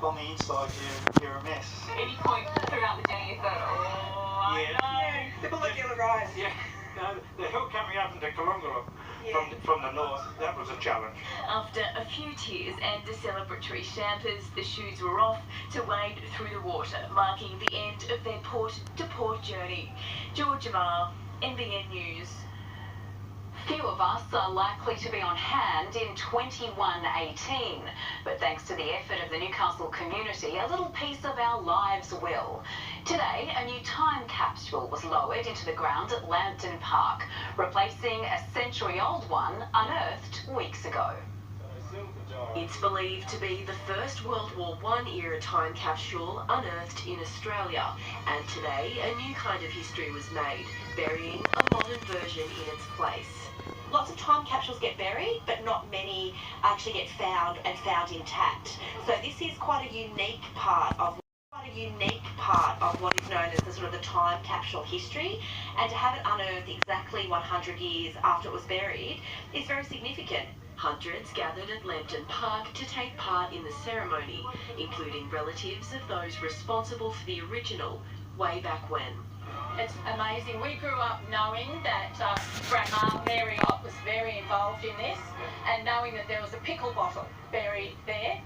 but on the inside you're a mess. Any point throughout the day you thought, oh, Yeah. I know. The Bullock Rise. Yeah, no, the hill coming up into Kalungala Yeah. from the north, that was a challenge. After a few tears and a celebratory champers, the shoes were off to wade through the water, marking the end of their port-to-port journey. George Jamal, NBN News. Few of us are likely to be on hand in 2118, but thanks to the effort of the Newcastle community, a little piece of our lives will. Today, a new time capsule was lowered into the ground at Lambton Park, replacing a century-old one unearthed weeks ago. It's believed to be the first World War I era time capsule unearthed in Australia, and today a new kind of history was made, burying a modern version in its place. Lots of time capsules get buried, but not many actually get found and found intact. So this is quite a unique part of what is known as the sort of the time capsule history, and to have it unearthed exactly 100 years after it was buried is very significant. Hundreds gathered at Lambton Park to take part in the ceremony, including relatives of those responsible for the original way back when. It's amazing. We grew up knowing that Grandma Mary Ott was very involved in this, and knowing that there was a pickle bottle buried there.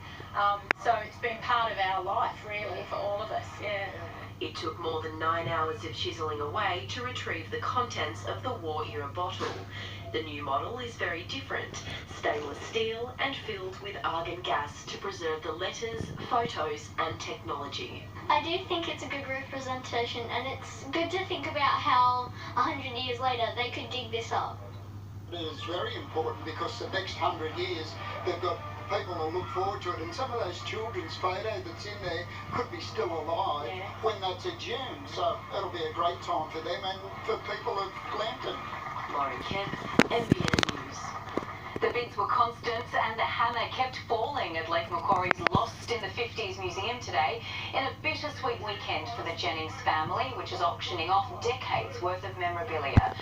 So it's been part of our life, really, for all of us. Yeah. It took more than 9 hours of chiselling away to retrieve the contents of the war-era bottle. The new model is very different, stainless steel and filled with argon gas to preserve the letters, photos and technology. I do think it's a good representation, and it's good to think about how 100 years later they could dig this up. It is very important because the next 100 years they've got people to look forward to it, and some of those children's photo that's in there could be still alive when that's a June, so that'll be a great time for them and for people of Lambton. Lauren Kemp, NBN News. The bids were constant and the hammer kept falling at Lake Macquarie's Lost in the 50s Museum today in a bittersweet weekend for the Jennings family, which is auctioning off decades worth of memorabilia.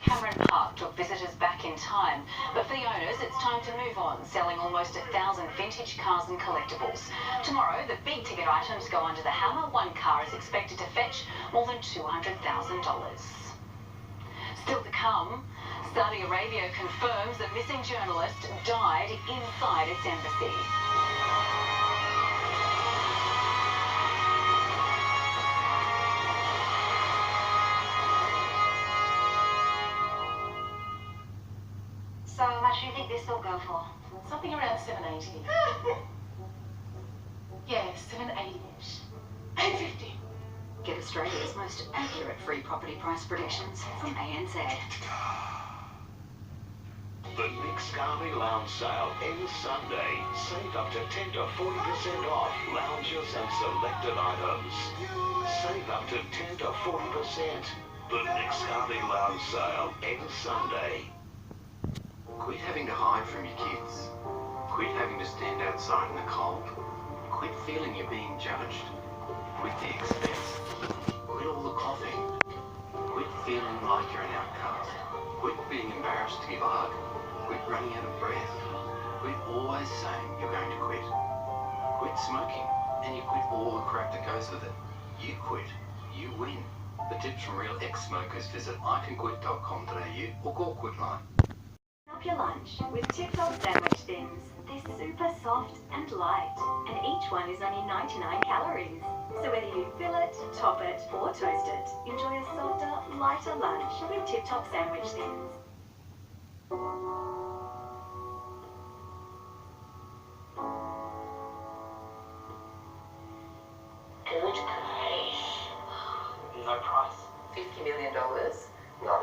Cameron Park took visitors back in time, but for the owners it's time to move on, selling almost 1,000 vintage cars and collectibles. Tomorrow the big ticket items go under the hammer. One car is expected to fetch more than $200,000. Still to come, Saudi Arabia confirms a missing journalist died inside its embassy. So how much do you think this will go for? Something around 780. Yeah, 780-ish. 850. Get Australia's most accurate free property price predictions from ANZ. The Nick Scarley Lounge Sale ends Sunday. Save up to 10 to 40% off lounges and selected items. Save up to 10 to 40%. The Nick Scarley Lounge Sale ends Sunday. Quit having to hide from your kids. Quit having to stand outside in the cold. Quit feeling you're being judged. Quit the expense. Quit all the coughing. Quit feeling like you're an outcast. Quit being embarrassed to give a hug. Quit running out of breath. Quit always saying you're going to quit. Quit smoking, and you quit all the crap that goes with it. You quit. You win. For tips from real ex-smokers, visit icanquit.com.au or call Quitline. Up your lunch with tip-top sandwich thins. They're super soft and light, and each one is only 99 calories. So whether you fill it, top it, or toast it, enjoy a softer, lighter lunch with tip-top sandwich thins. Good grief. No price. $50 million? No.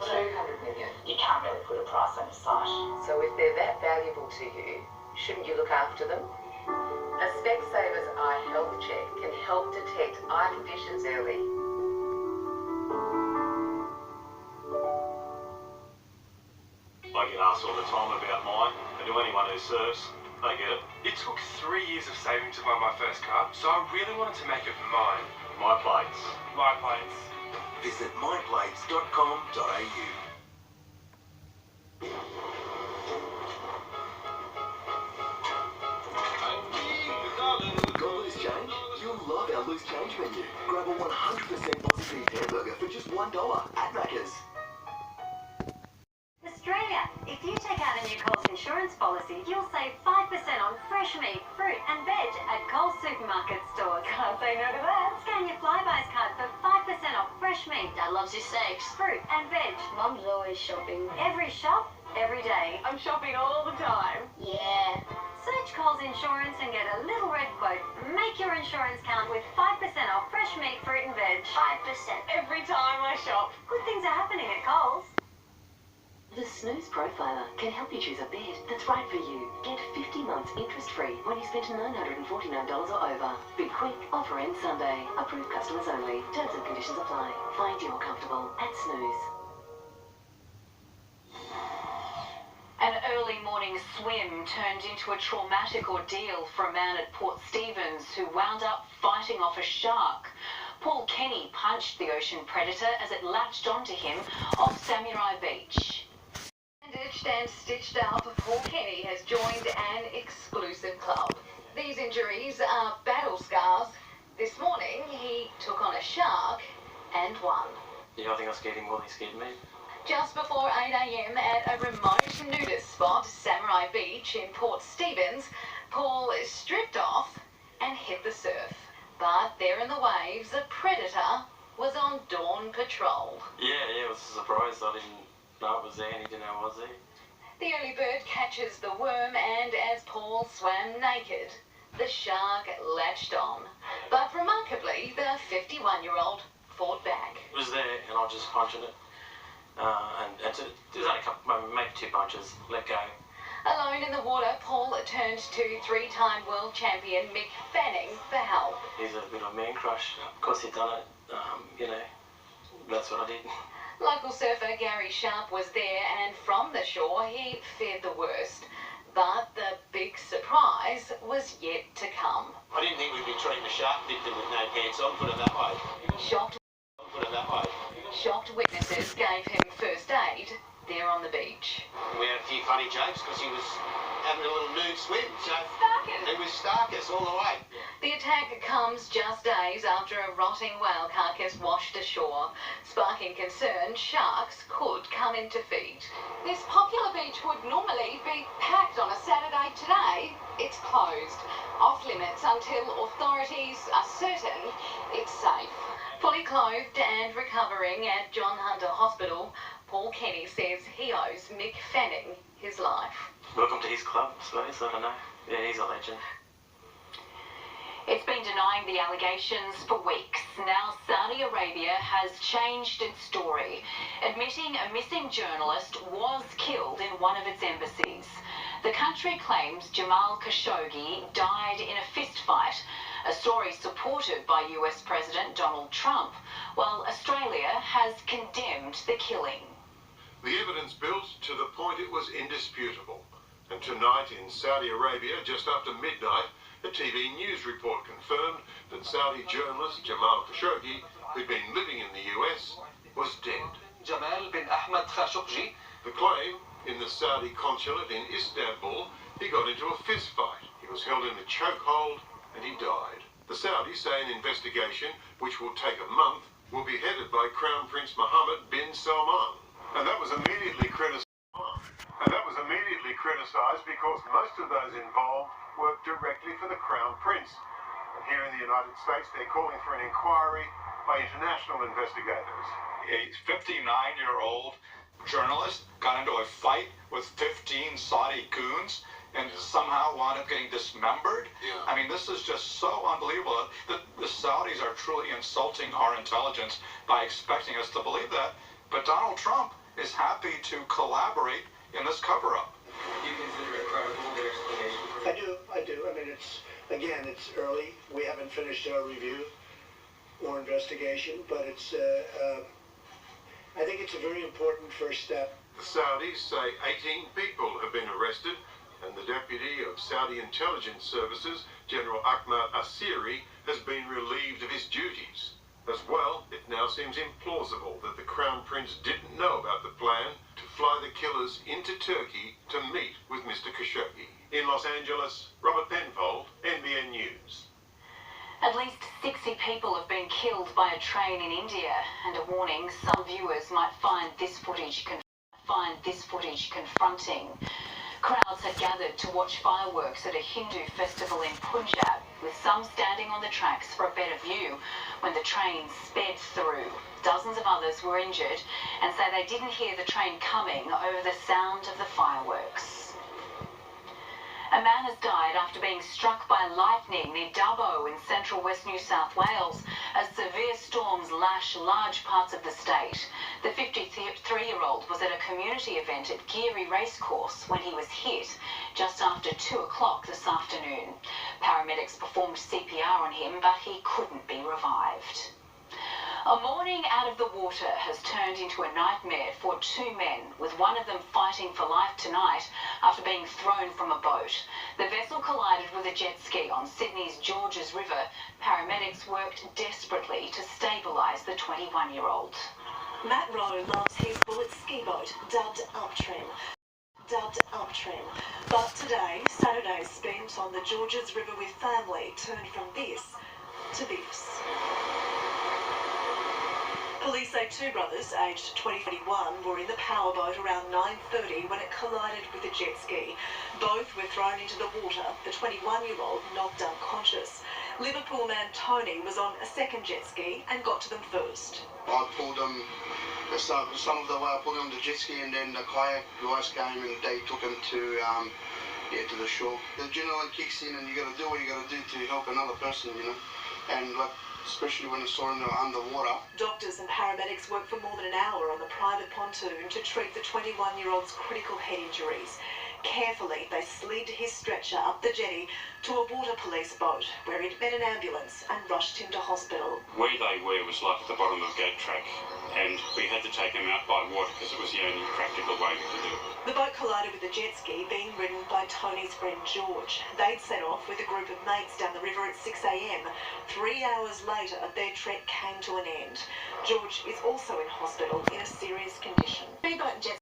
200 million. You can't really put a price on a site. So if they're that valuable to you, shouldn't you look after them? A Specsavers Eye Health Check can help detect eye conditions early. I get asked all the time about mine, and to anyone who serves, they get it. It took 3 years of saving to buy my first car, so I really wanted to make it mine. My plates. My plates. Visit myplates.com.au. I need lunch menu. Grab a 100% Aussie beef hamburger for just $1 at Macca's. Australia, if you take out a new Coles insurance policy, you'll save 5% on fresh meat, fruit and veg at Coles supermarket stores. Can't say no to that. Scan your Flybuys card for 5% off fresh meat. Dad loves his steaks. Fruit and veg. Mum's always shopping. Every shop, every day. I'm shopping all the time. Yeah. Search Coles Insurance and get a little red quote. Make your insurance count with 5% off fresh meat, fruit and veg. 5% every time I shop. Good things are happening at Coles. The Snooze Profiler can help you choose a bed that's right for you. Get 50 months interest-free when you spend $949 or over. Be quick. Offer ends Sunday. Approved customers only. Terms and conditions apply. Find your comfortable at Snooze. An early morning swim turned into a traumatic ordeal for a man at Port Stephens who wound up fighting off a shark. Paul Kenny punched the ocean predator as it latched onto him off Samurai Beach. Bandaged and stitched up, Paul Kenny has joined an exclusive club. These injuries are battle scars. This morning, he took on a shark and won. Yeah, I think I scared him more than he scared me. Just before 8 a.m. at a remote nudist spot, Samurai Beach in Port Stephens, Paul is stripped off and hit the surf. But there in the waves, a predator was on dawn patrol. Yeah, it was a surprise. I didn't know it was there and he didn't know I was there. The early bird catches the worm, and as Paul swam naked, the shark latched on. But remarkably, the 51-year-old fought back. It was there and I was just punching it. There's only a couple, maybe 2 punches, let go. Alone in the water, Paul turned to 3-time world champion Mick Fanning for help. He's a bit of a man crush. Of course he'd done it, that's what I did. Local surfer Gary Sharp was there, and from the shore he feared the worst. But the big surprise was yet to come. I didn't think we'd be treating a shark victim with no pants on, put it that way. Shocked witnesses gave him first aid there on the beach. We had a few funny jokes because he was having a little nude swim, so it was Starkers all the way. The attack comes just days after a rotting whale carcass washed ashore, sparking concern sharks could come in to feed. This popular beach would normally be packed on a Saturday. Today, it's closed, off limits until authorities are certain it's safe. Fully clothed and recovering at John Hunter Hospital, Paul Kenny says he owes Mick Fanning his life. Welcome to his club, I suppose. I don't know. Yeah, he's a legend. It's been denying the allegations for weeks. Now Saudi Arabia has changed its story, admitting a missing journalist was killed in one of its embassies. The country claims Jamal Khashoggi died in a fistfight, a story supported by US President Donald Trump, while Australia has condemned the killing. The evidence built to the point it was indisputable. And tonight in Saudi Arabia, just after midnight, a TV news report confirmed that Saudi journalist Jamal Khashoggi, who'd been living in the US, was dead. Jamal bin Ahmed Khashoggi. The claim, in the Saudi consulate in Istanbul, he got into a fist fight. He was held in a chokehold and he died. The Saudis say an investigation, which will take a month, will be headed by Crown Prince Mohammed bin Salman. And that was immediately criticised. Because most of those involved work directly for the Crown Prince. And here in the United States, they're calling for an inquiry by international investigators. A 59-year-old journalist got into a fight with 15 Saudi goons and somehow wound up getting dismembered. Yeah. I mean, this is just so unbelievable that the Saudis are truly insulting our intelligence by expecting us to believe that. But Donald Trump is happy to collaborate in this cover-up. Do you consider it credible, their explanation? I do. I mean, it's early. We haven't finished our review or investigation, but I think it's a very important first step. The Saudis say 18 people have been arrested, and the deputy of Saudi intelligence services, General Ahmad Asiri, has been relieved of his duties. As well, it now seems implausible that the Crown Prince didn't know about the plan to fly the killers into Turkey to meet with Mr. Khashoggi. In Los Angeles, Robert Penfold, NBN News. At least 60 people have been killed by a train in India, and a warning: some viewers might find this footage confronting. Crowds had gathered to watch fireworks at a Hindu festival in Punjab, with some standing on the tracks for a better view when the train sped through. Dozens of others were injured and say they didn't hear the train coming over the sound of the fireworks. A man has died after being struck by lightning near Dubbo in central West New South Wales as severe storms lash large parts of the state. The 53-year-old was at a community event at Geary Racecourse when he was hit just after 2 o'clock this afternoon. Paramedics performed CPR on him, but he couldn't be revived. A morning out of the water has turned into a nightmare for 2 men, with one of them fighting for life tonight after being thrown from a boat. The vessel collided with a jet ski on Sydney's Georges River. Paramedics worked desperately to stabilise the 21-year-old. Matt Rowe loves his bullet ski boat, dubbed Uptrim. But today, Saturdays spent on the Georges River with family turned from this to this. Police say 2 brothers, aged 20-21, were in the powerboat around 9:30 when it collided with a jet ski. Both were thrown into the water, the 21-year-old knocked unconscious. Liverpool man Tony was on a second jet ski and got to them first. I pulled them, some of the way I pulled them to the jet ski, and then the kayak guys came and they took them to the shore. The adrenaline kicks in and you got to do what you got to do to help another person, you know, and like, especially when it's underwater. Doctors and paramedics worked for more than an hour on the private pontoon to treat the 21-year-old's critical head injuries. Carefully, they slid his stretcher up the jetty to a water police boat, where he'd met an ambulance and rushed him to hospital. Where they were was like at the bottom of a gate track, and we had to take them out by water because it was the only practical way we could do it. The boat collided with a jet ski being ridden by Tony's friend George. They'd set off with a group of mates down the river at 6 a.m. 3 hours later, their trek came to an end. George is also in hospital in a serious condition. Speedboat and jet